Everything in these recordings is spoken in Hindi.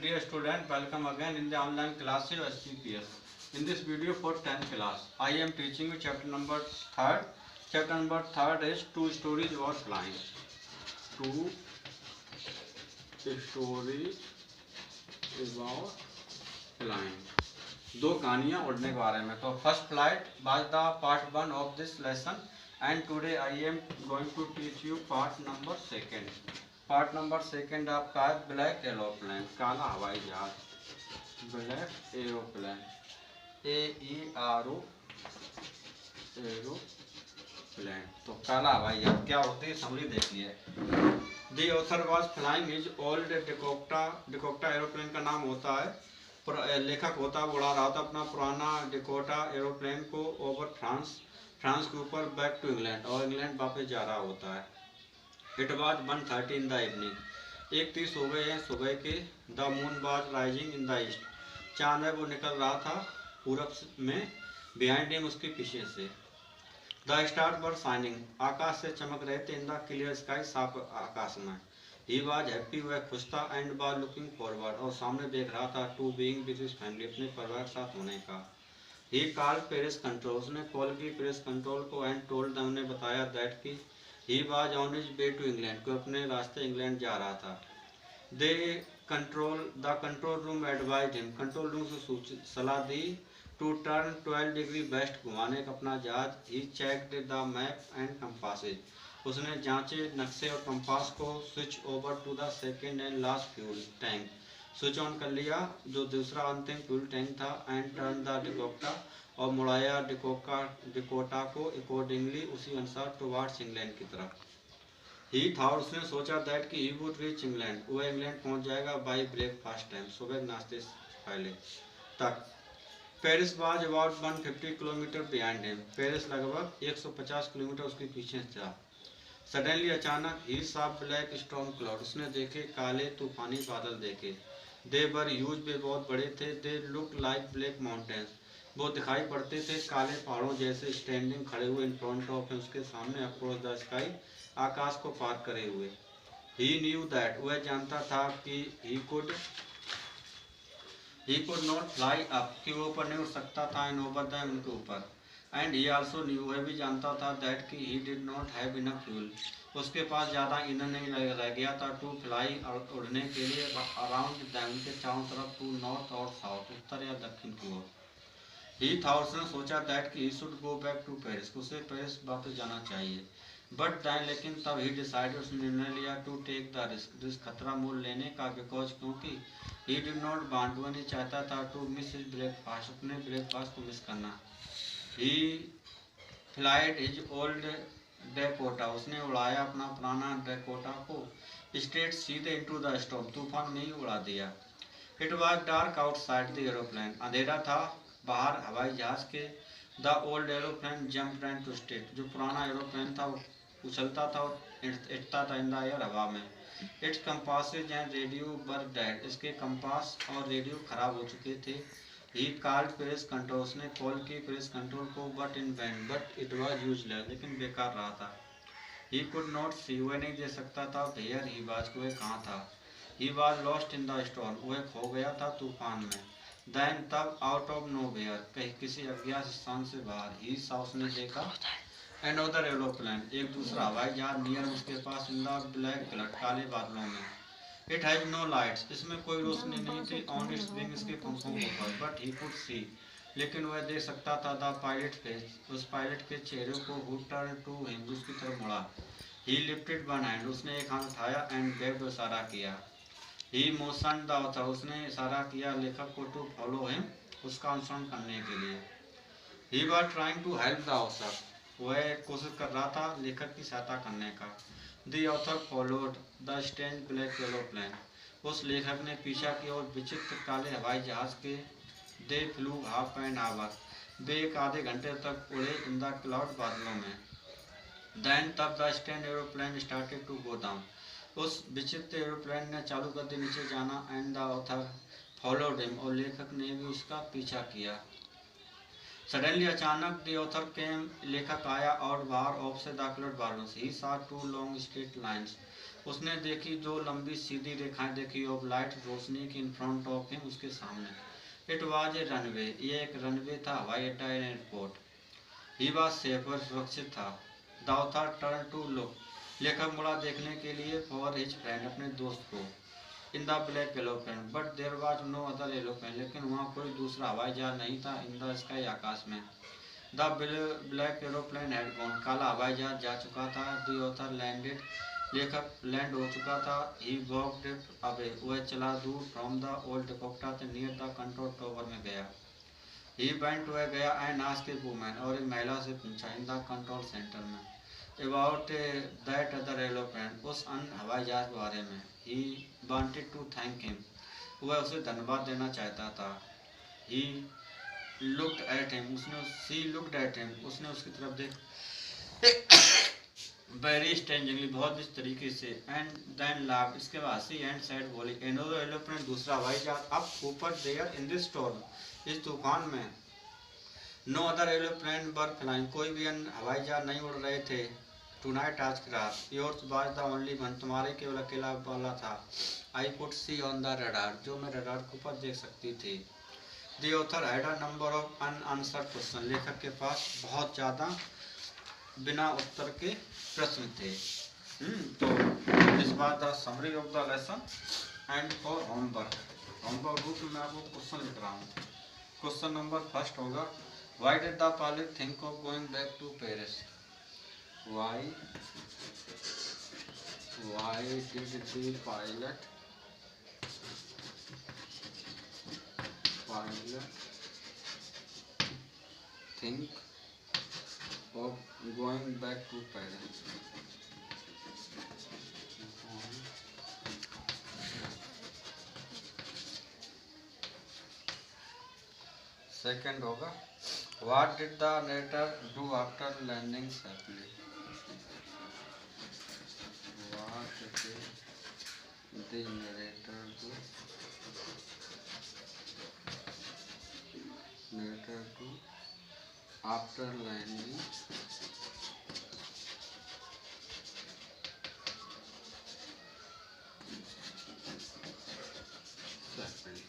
dear student, welcome again in the online classes of SCPS. In this video for 10th class, I am teaching you chapter number 3rd. Chapter number 3rd is two stories about flying. Two stories about flying. दो कहानियाँ उड़ने के बारे में. तो first flight was the part 1 of this lesson, and today I am going to teach you part number 2. Part number 2 आपका है ब्लैक एरोप्लेन, काला हवाई जहाज. Black aeroplane, AERO aeroplane. तो काला हवाई जहाज क्या होती है समझिए देखिए. The author was flying is old Dakota aeroplane का नाम होता है. लेखक होता है उड़ा रहा था अपना पुराना डिकोटा एरोप्लेन को ओवर फ्रांस के ऊपर बैक टू इंग्लैंड, और इंग्लैंड वापस जा रहा होता है. It was 1:30 in the evening, 1:30 हो गए हैं सुबह के. The moon was rising in the east, चांद है वो निकल रहा था पूरब में. बिहाइंड हिम, उसके पीछे से. द स्टार्स वर शाइनिंग, आकाश से चमक रहे थे. इन द क्लियर स्काई, साफ आकाश में. ही वॉज हैप्पी, वह खुश था. एंड वॉज लुकिंग फॉरवर्ड, और सामने देख रहा था. To being with his family, अपने परिवार के साथ होने का. ही कॉल्ड पेरिस कंट्रोल, उसने कॉल की पेरिस कंट्रोल को. एंड टोल्ड देम, उन्हें बताया दैट की he was on his way to England, को अपने रास्ते इंग्लैंड जा रहा था. The control room advise him, control room से सलाह दी. टू टर्न 12 डिग्री वेस्ट, घुमाने का अपना जहाज. He checked the map and कंपासेज, उसने जांचे नक्शे और कंपास को. Switch over to the second and last fuel tank, switch on कर लिया जो दूसरा अंतिम फ्यूल टैंक था. एंड टर्न द डिकोटा, और मुड़ाया डिकोटा को अकॉर्डिंगली, उसी अनुसार टुवार्ड्स इंग्लैंड की तरफ. ही थॉट, उसने सोचा दैट कि ही वुड रीच इंग्लैंड, वह इंग्लैंड पहुंच जाएगा. बाय ब्रेकफास्ट टाइम, सुबह नाश्ते से पहले तक. Paris was about 150 kilometre behind him, Paris लगभग 150 किलोमीटर उसके पीछे था. सडनली, अचानक. He saw black storm cloud, उसने देखे काले तूफानी बादल देखे. दे वर ह्यूज, वे बहुत बड़े थे. They look like black mountains, वो दिखाई पड़ते थे काले पहाड़ों जैसे. स्टैंडिंग, खड़े हुए. इन फ्रंट ऑफ, उसके सामने. अक्रॉस द स्काई, आकाश को पार करे हुए. ही न्यू दैट, वह जानता था कि he could not fly up, कि वो ऊपर नहीं उड़ सकता था. एंड ओवर दैम, उनके ऊपर. एंड ही आल्सो न्यू, वह भी जानता था दैट कि he did not have enough fuel, उसके पास ज़्यादा ईंधन नहीं रह गया था. टू फ्लाई, और उड़ने के लिए. अराउंड दैम, उनके चारों तरफ. टू नॉर्थ और साउथ, उत्तर या दक्षिण की ओर. ही था, उसने सोचा दैट कि he should go back to Paris, उसे पेरिस वापस जाना चाहिए. बट दैन, लेकिन तब. ही डिसाइडेड, उसने निर्णय लिया. टू टेक द रिस्क, खतरा मोल लेने का. बिकॉज, क्योंकि. ही डिड नॉट वांट, वह नहीं चाहता था. टू मिस हिज ब्रेकफास्ट, अपने ब्रेकफास्ट को मिस करना. ही फ्लाइड हिज ओल्ड डेकोटा, उसने उड़ाया अपना पुराना डेकोटा को. स्ट्रेट, सीधे. इनटू द स्टॉर्म, तूफान में ही उड़ा दिया. It was dark outside the aeroplane, अंधेरा था बाहर हवाई जहाज के. The old aeroplane jump and twisted, जो पुराना एरोप्लेन था वो उछलता था और उड़ता था इन द एयर, हवा में. It's compasses and radio were dead, इसके कंपास और रेडियो खराब हो चुके थे. ही कॉल्ड पेरिस कंट्रोल, उसने कॉल की पेरिस कंट्रोल को. But in vain, but it was useless, लेकिन बेकार रहा था. ही कुड नॉट सी, वह नहीं दे सकता था. वेयर ही वाज, वह कहाँ था. He was lost in the storm, वह खो गया था तूफान में. Then, तब. आउट ऑफ नो वेयर, कहीं किसी अज्ञात स्थान से बाहर. ही सा, उसने देखा. अनदर एरोप्लेन, एक दूसरा हवाई जहाज. नियर, उसके पास. इन द ब्लैक क्लाउड, काले बादलों में. इट हैज नो लाइट्स, इसमें कोई रोशनी नहीं थी. ऑन इट्स विंग, इसके पंखों के ऊपर. बट ही कुड सी, लेकिन वह देख सकता था. द पायलट फेस, उस पायलट के चेहरे को. हु टर्न टू हिम, उसकी तरफ मुड़ा. ही लिफ्टेड वन हैंड, उसने एक हाथ उठाया. एंड वेव्ड, इशारा किया. ही मोशन द ऑथर, उसने इशारा किया लेखक को. टू फॉलो हिम, उसका अनुसरण करने के लिए. He was trying to help the author, वह कोशिश कर रहा था लेखक की सहायता करने का. The author followed the strange black aeroplane, उस लेखक ने पीछा की और विचित्र काले हवाई जहाज के. They flew half an hour, वे एक आधे घंटे तक उड़े. इन द क्लाउड, बादलों में. देन, तब. The strange aeroplane started to go down, उस विचित्र एरोप्लेन ने चालू कर दी नीचे जाना. And the author followed him, और लेखक ने भी उसका पीछा किया. सडनली, अचानक. द ऑथर केम, लेखक आया. और बाहर ऑफ से द क्लाउड बादलों से. He saw two long straight lines, उसने देखी जो लंबी सीधी रेखाएं देखी ऑफ लाइट रोशनी की इन फ्रंट ऑफ हिम उसके सामने। इट वाज ए रनवे, ये एक रनवे था, हवाई अड्डा and airport. He was safer, सुरक्षित था। The author turn to look, लेखक मुड़ा देखने के लिए फॉर हिज फ्रेंड, अपने दोस्त को। In the black aeroplane, but there was no other aeroplane, लेकिन वहाँ कोई दूसरा हवाई जहाज नहीं था। इन द स्काई, आकाश में। The black aeroplane had gone, काला हवाई जहाज जा चुका था। द ऑथर लैंडेड, लेखक लैंड हो चुका था। ही वॉकड अवे, वह चला दूर। From the old helicopter, near the control tower में गया। ही वेंट, वह गया। एंड आस्क्ड ए वुमन, और एक महिला से पूछा। इन द कंट्रोल सेंटर में। अबाउट दैट अदर एरोप्लेन, उस अन्य हवाई जहाज के बारे में। He wanted to thank him, वह उसे धन्यवाद देना चाहता था। He looked at him, she looked at him, उसने उसकी तरफ देख वेरी स्ट्रेंजली, बहुत इस तरीके से। एंड देन लाफ, इसके बाद सी एंड सेड, बोली। एनोदर एरोप्लेन, दूसरा हवाई जहाज, अप ऊपर देयर इन दिस स्टॉर्म, इस तूफान में। No other aeroplane were flying, कोई भी अन्य हवाई जहाज नहीं उड़ रहे थे। टुनाइट, आज की रात। Yours was the only one, तुम्हारे केवल अकेला वाला था। I could see on the radar, जो मैं रडार के ऊपर देख सकती थी। The author had a number of unanswered questions, लेखक के पास बहुत ज़्यादा बिना उत्तर के प्रश्न थे। तो इस बार the summary of the lesson and for homework रूप में मैं आपको क्वेश्चन लिख रहा हूँ। क्वेश्चन नंबर फर्स्ट होगा, why did the pilot think of going back to Paris? Why did the pilot think of going back to Paris? Second होगा, what did the narrator do after landing safely? What did the narrator do after landing safely?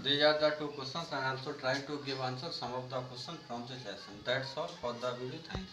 These are the two questions, and also try to give answer some of the questions from this lesson. That's all for the video. Thank you.